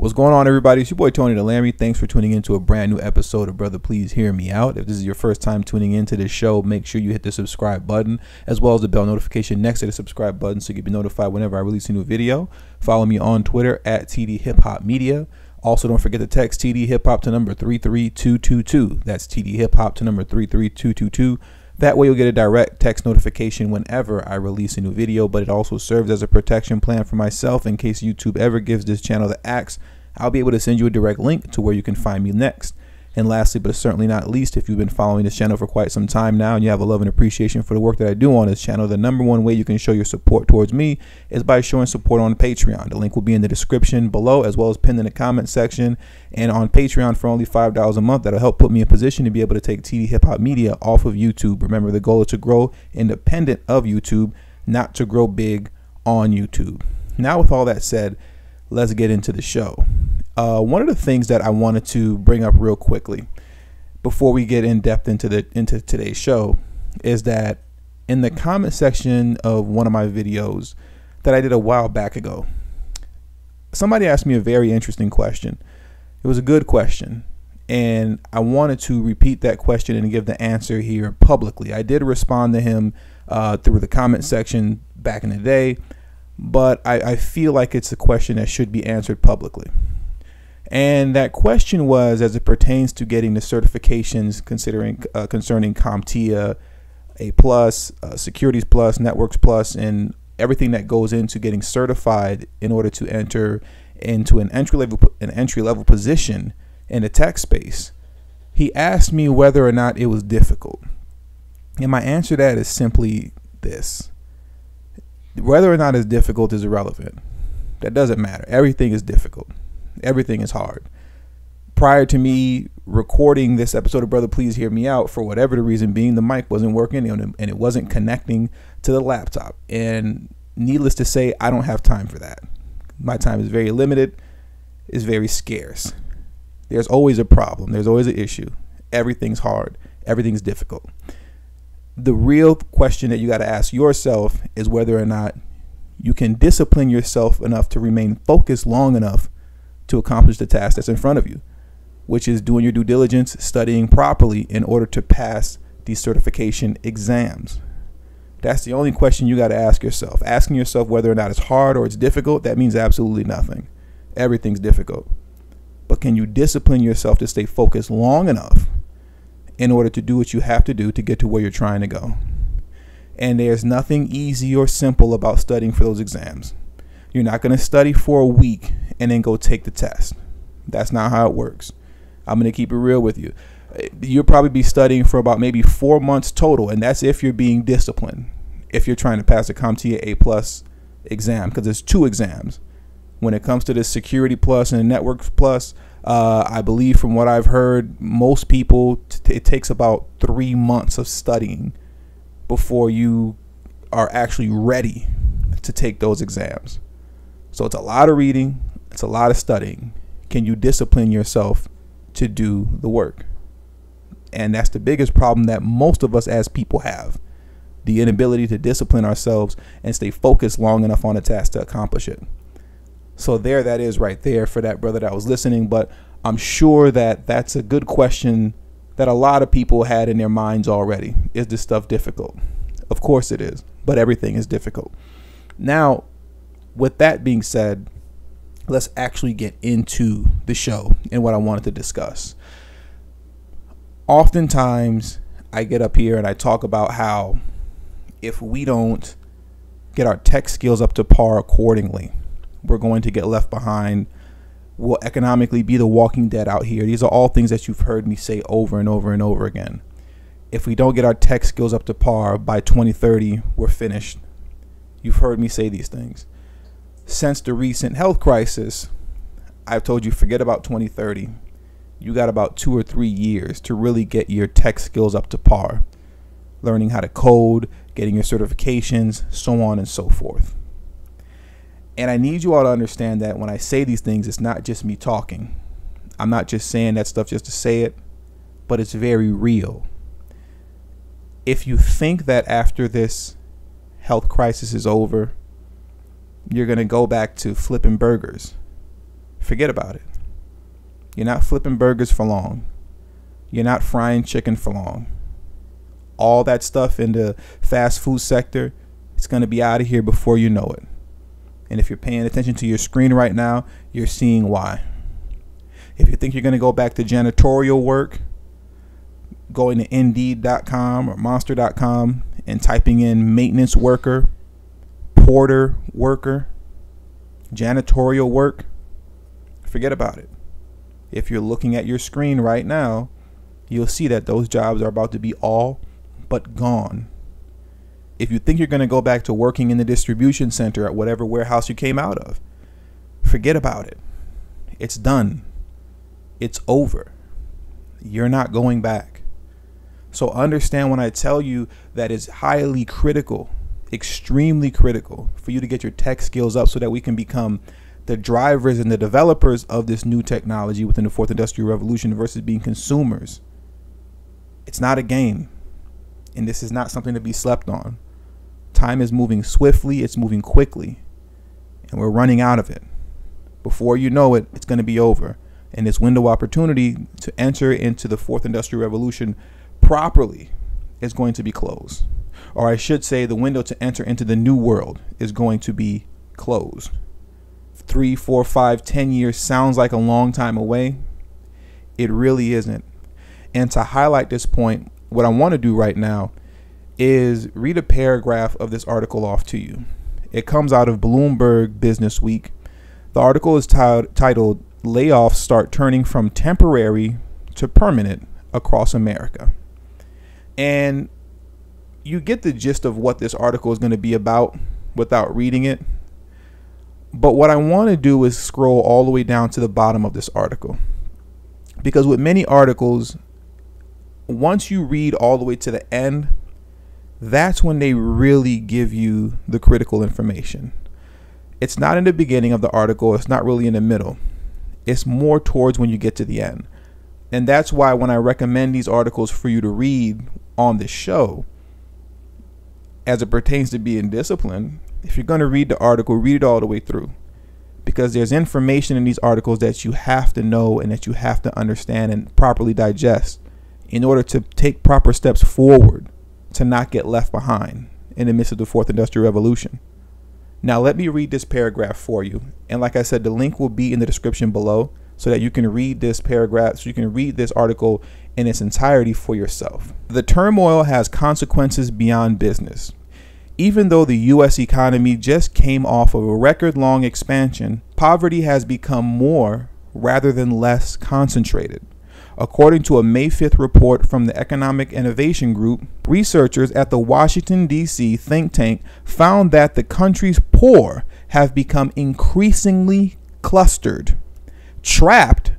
What's going on, everybody? It's your boy Tony Delerme. Thanks for tuning into a brand new episode of Brother, Please Hear Me Out. If this is your first time tuning into this show, make sure you hit the subscribe button as well as the bell notification next to the subscribe button so you can be notified whenever I release a new video. Follow me on Twitter at TD Hip Hop Media. Also, don't forget to text TD Hip Hop to number 33222. That's TD Hip Hop to number 33222. That way you'll get a direct text notification whenever I release a new video, but it also serves as a protection plan for myself in case YouTube ever gives this channel the axe. I'll be able to send you a direct link to where you can find me next. And lastly, but certainly not least, if you've been following this channel for quite some time now and you have a love and appreciation for the work that I do on this channel, the number one way you can show your support towards me is by showing support on Patreon. The link will be in the description below as well as pinned in the comment section. And on Patreon for only $5 a month, that'll help put me in position to be able to take TD Hip Hop Media off of YouTube. Remember, the goal is to grow independent of YouTube, not to grow big on YouTube. Now, with all that said, let's get into the show. One of the things that I wanted to bring up real quickly before we get in depth into today's show is that in the comment section of one of my videos that I did a while back ago, somebody asked me a very interesting question. It was a good question, and I wanted to repeat that question and give the answer here publicly. I did respond to him through the comment section back in the day, but I feel like it's a question that should be answered publicly. And that question was as it pertains to getting the certifications concerning CompTIA A+, Securities Plus, Networks Plus, and everything that goes into getting certified in order to enter into an entry-level position in the tech space. He asked me whether or not it was difficult. And my answer to that is simply this. Whether or not it's difficult is irrelevant. That doesn't matter. Everything is difficult. Everything is hard. Prior to me recording this episode of Brother, Please Hear Me Out, for whatever the reason being, the mic wasn't working and it wasn't connecting to the laptop. And needless to say, I don't have time for that. My time is very limited, is very scarce. There's always a problem. There's always an issue. Everything's hard. Everything's difficult. The real question that you got to ask yourself is whether or not you can discipline yourself enough to remain focused long enough to accomplish the task that's in front of you, which is doing your due diligence, studying properly in order to pass these certification exams. That's the only question you got to ask yourself. Asking yourself whether or not it's hard or it's difficult, that means absolutely nothing. Everything's difficult. But can you discipline yourself to stay focused long enough in order to do what you have to do to get to where you're trying to go? And there's nothing easy or simple about studying for those exams. You're not going to study for a week and then go take the test. That's not how it works. I'm going to keep it real with you. You'll probably be studying for about maybe 4 months total, and that's if you're being disciplined. If you're trying to pass the CompTIA A+ exam, because there's 2 exams. When it comes to the Security Plus and the Networks Plus, I believe from what I've heard, most people, it takes about 3 months of studying before you are actually ready to take those exams. So it's a lot of reading. It's a lot of studying. Can you discipline yourself to do the work? And that's the biggest problem that most of us as people have. The inability to discipline ourselves and stay focused long enough on a task to accomplish it. So that is right there for that brother that was listening. But I'm sure that that's a good question that a lot of people had in their minds already. Is this stuff difficult? Of course it is, but everything is difficult. Now, with that being said, let's actually get into the show and what I wanted to discuss. Oftentimes, I get up here and I talk about how if we don't get our tech skills up to par accordingly, we're going to get left behind. We'll economically be the walking dead out here. These are all things that you've heard me say over and over and over again. If we don't get our tech skills up to par by 2030, we're finished. You've heard me say these things. Since the recent health crisis, I've told you forget about 2030. You got about 2 or 3 years to really get your tech skills up to par. Learning how to code, getting your certifications, so on and so forth. And I need you all to understand that when I say these things, it's not just me talking. I'm not just saying that stuff just to say it, but it's very real. If you think that after this health crisis is over, you're going to go back to flipping burgers, Forget about it. You're not flipping burgers for long. You're not frying chicken for long. All that stuff in the fast food sector, it's going to be out of here before you know it. And if you're paying attention to your screen right now, you're seeing why. If you think you're going to go back to janitorial work, going to Indeed.com or Monster.com and typing in maintenance worker, porter worker, janitorial work, forget about it. If you're looking at your screen right now, you'll see that those jobs are about to be all but gone. If you think you're going to go back to working in the distribution center at whatever warehouse you came out of, forget about it. It's done. It's over. You're not going back. So understand when I tell you that it's highly critical, extremely critical for you to get your tech skills up so that we can become the drivers and the developers of this new technology within the fourth industrial revolution versus being consumers. It's not a game, and this is not something to be slept on. Time is moving swiftly, it's moving quickly, and we're running out of it. Before you know it, it's going to be over, and this window of opportunity to enter into the fourth industrial revolution properly is going to be closed. Or I should say the window to enter into the new world is going to be closed. 3, 4, 5, 10 years sounds like a long time away. It really isn't. And to highlight this point, what I want to do right now is read a paragraph of this article off to you. It comes out of Bloomberg Business Week. The article is titled "Layoffs Start Turning from Temporary to Permanent Across America." And you get the gist of what this article is going to be about without reading it. But what I want to do is scroll all the way down to the bottom of this article. Because with many articles, once you read all the way to the end, that's when they really give you the critical information. It's not in the beginning of the article. It's not really in the middle. It's more towards when you get to the end. And that's why when I recommend these articles for you to read on this show, as it pertains to being disciplined, if you're going to read the article, read it all the way through. Because there's information in these articles that you have to know and that you have to understand and properly digest in order to take proper steps forward to not get left behind in the midst of the fourth industrial revolution. Now, let me read this paragraph for you. And like I said, the link will be in the description below so that you can read this paragraph, so you can read this article in its entirety for yourself. The turmoil has consequences beyond business. Even though the U.S. economy just came off of a record-long expansion, poverty has become more rather than less concentrated. According to a May 5th report from the Economic Innovation Group, researchers at the Washington, D.C. think tank found that the country's poor have become increasingly clustered. Trapped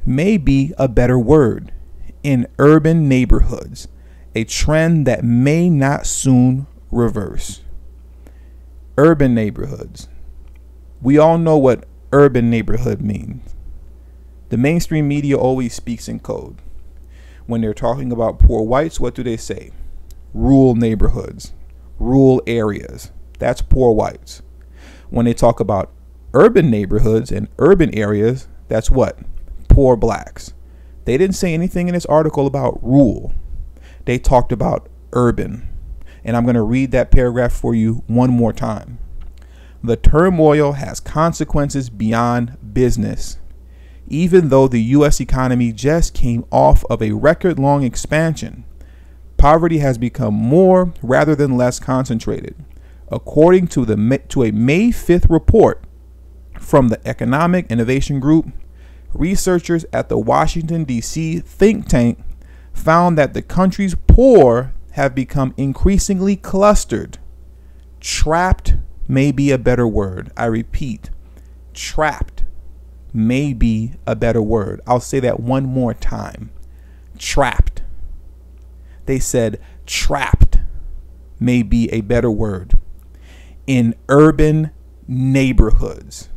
may be a better word in urban neighborhoods, a trend that may not soon reverse. Urban neighborhoods. We all know what urban neighborhood means. The mainstream media always speaks in code. When they're talking about poor whites, what do they say? Rural neighborhoods, rural areas. That's poor whites. When they talk about urban neighborhoods and urban areas, that's what? Poor blacks. They didn't say anything in this article about rural. They talked about urban. And I'm going to read that paragraph for you one more time. The turmoil has consequences beyond business. Even though the U.S. economy just came off of a record-long expansion, poverty has become more rather than less concentrated. According to a May 5th report from the Economic Innovation Group, researchers at the Washington, D.C. think tank found that the country's poor have become increasingly clustered. Trapped may be a better word. I repeat, trapped may be a better word. I'll say that one more time. Trapped. They said trapped may be a better word in urban neighborhoods,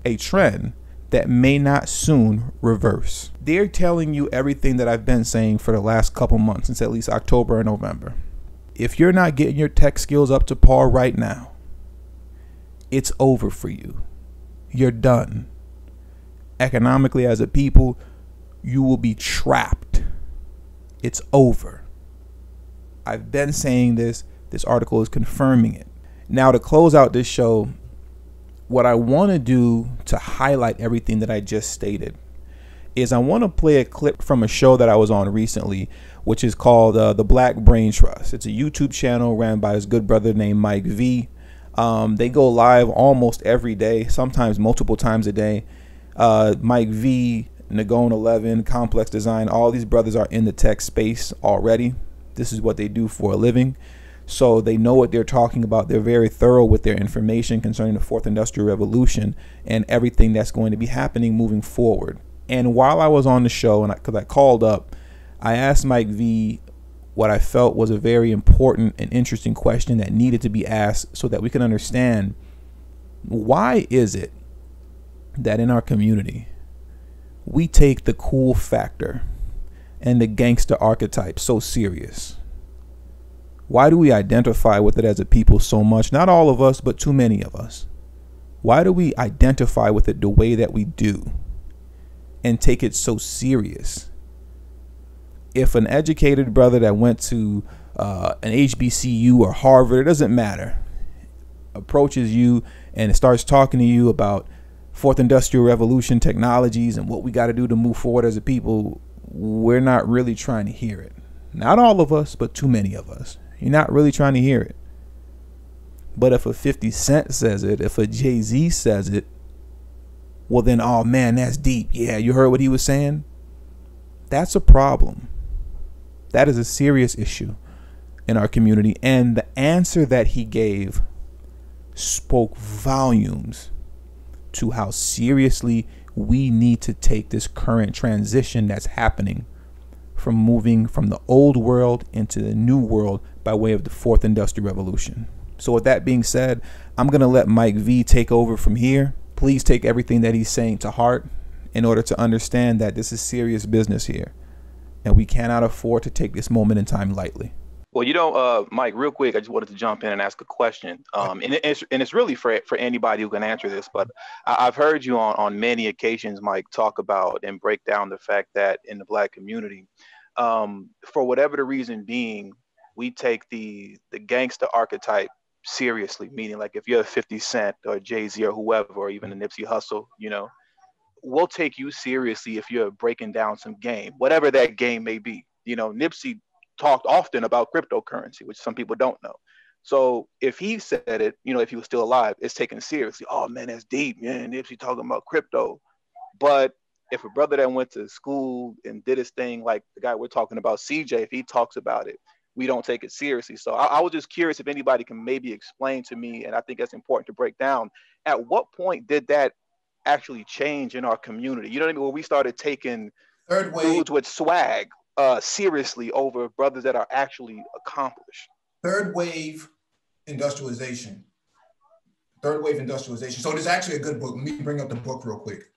a trend that may not soon reverse. They're telling you everything that I've been saying for the last couple months, since at least October and November. If you're not getting your tech skills up to par right now, it's over for you. You're done. economically as a people, you will be trapped. It's over. I've been saying this. This article is confirming it. Now, to close out this show, what I want to do to highlight everything that I just stated is I want to play a clip from a show that I was on recently, which is called The Black Brain Trust. It's a YouTube channel ran by his good brother named Mike V. They go live almost every day, sometimes multiple times a day. Mike V, Nagone 11, Complex Design, all these brothers are in the tech space already. This is what they do for a living. So they know what they're talking about. They're very thorough with their information concerning the fourth industrial revolution and everything that's going to be happening moving forward. And while I was on the show, and because I called up, I asked Mike V what I felt was a very important and interesting question that needed to be asked so that we can understand, why is it that in our community we take the cool factor and the gangster archetype so serious? Why do we identify with it as a people so much? Not all of us, but too many of us. Why do we identify with it the way that we do and take it so serious? If an educated brother that went to an HBCU or Harvard, it doesn't matter, approaches you and starts talking to you about fourth industrial revolution technologies and what we got to do to move forward as a people, we're not really trying to hear it. Not all of us, but too many of us. You're not really trying to hear it. But if a 50 Cent says it, if a Jay-Z says it, well then, oh man, that's deep. Yeah, you heard what he was saying? That's a problem. That is a serious issue in our community. And the answer that he gave spoke volumes to how seriously we need to take this current transition that's happening from moving from the old world into the new world by way of the fourth industrial revolution. So with that being said, I'm going to let Mike V take over from here. Please take everything that he's saying to heart in order to understand that this is serious business here, and we cannot afford to take this moment in time lightly. Well, Mike, real quick, I just wanted to jump in and ask a question. And it's really for anybody who can answer this, but I've heard you on many occasions, Mike, talk about and break down the fact that in the Black community, for whatever the reason being, we take the gangster archetype seriously, meaning like if you're a 50 Cent or Jay-Z or whoever, or even a Nipsey Hussle, we'll take you seriously if you're breaking down some game, whatever that game may be. Nipsey talked often about cryptocurrency, which some people don't know. So if he said it, if he was still alive, it's taken seriously. Oh man, that's deep. Yeah, Nipsey talking about crypto. But if a brother that went to school and did his thing, like the guy we're talking about, CJ, if he talks about it, we don't take it seriously. So I was just curious if anybody can maybe explain to me, and I think that's important to break down, at what point did that actually change in our community? You know what I mean? Where we started taking dudes with swag seriously over brothers that are actually accomplished. Third wave industrialization. So there's actually a good book. Let me bring up the book real quick.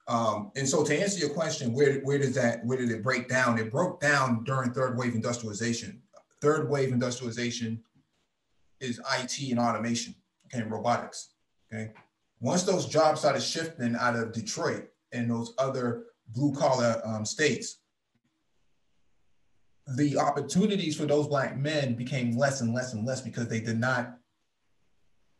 And so to answer your question, where did it break down? It broke down during third wave industrialization. Third wave industrialization is IT and automation, okay, and robotics, okay? Once those jobs started shifting out of Detroit and those other blue collar states, the opportunities for those Black men became less and less and less because they did not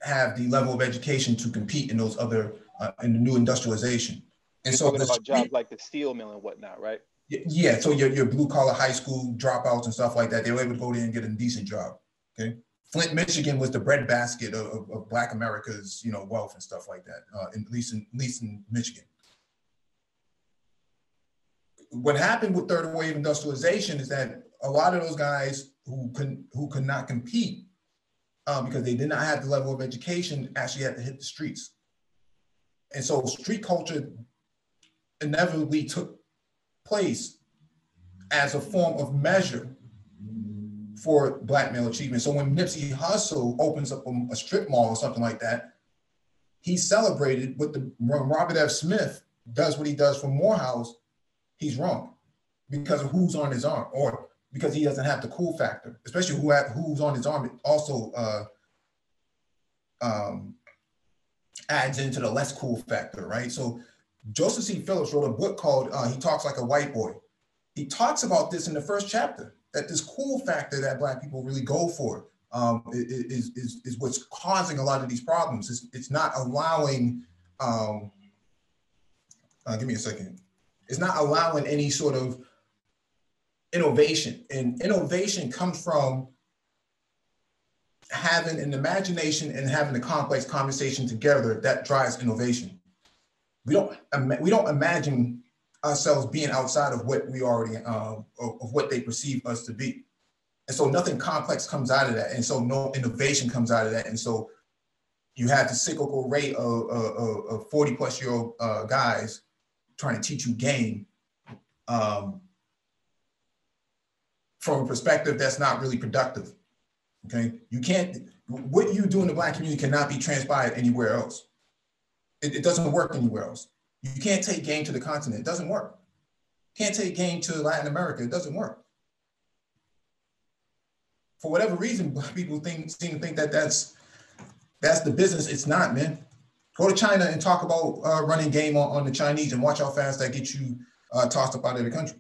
have the level of education to compete in those other, in the new industrialization. And so talking about jobs like the steel mill and whatnot, right? Yeah, so your blue collar high school dropouts and stuff like that, they were able to go there and get a decent job, okay? Flint, Michigan was the breadbasket of Black America's, wealth and stuff like that, at least in Michigan. What happened with third wave industrialization is that a lot of those guys who could not compete because they did not have the level of education actually had to hit the streets. And so street culture inevitably took place as a form of measure for Black male achievement. So when Nipsey Hussle opens up a strip mall or something like that, he's celebrated. When Robert F. Smith does what he does for Morehouse, he's wrong because of who's on his arm, or because he doesn't have the cool factor, especially who's on his arm. It also adds into the less cool factor, right? So Joseph C. Phillips wrote a book called He Talks Like a White Boy. He talks about this in the first chapter, that this cool factor that Black people really go for is what's causing a lot of these problems. It's not allowing, give me a second. It's not allowing any sort of innovation. And innovation comes from having an imagination and having a complex conversation together that drives innovation. We don't imagine ourselves being outside of what we already, of what they perceive us to be. And so nothing complex comes out of that. And so no innovation comes out of that. And so you have the cyclical rate of 40-plus-year-old guys trying to teach you game from a perspective that's not really productive. Okay, you can't, what you do in the Black community cannot be transpired anywhere else. It doesn't work anywhere else. You can't take game to the continent. It doesn't work. You can't take game to Latin America. It doesn't work. For whatever reason, Black people seem to think that that's the business. It's not, man. Go to China and talk about running game on the Chinese and watch how fast that gets you tossed up out of the country.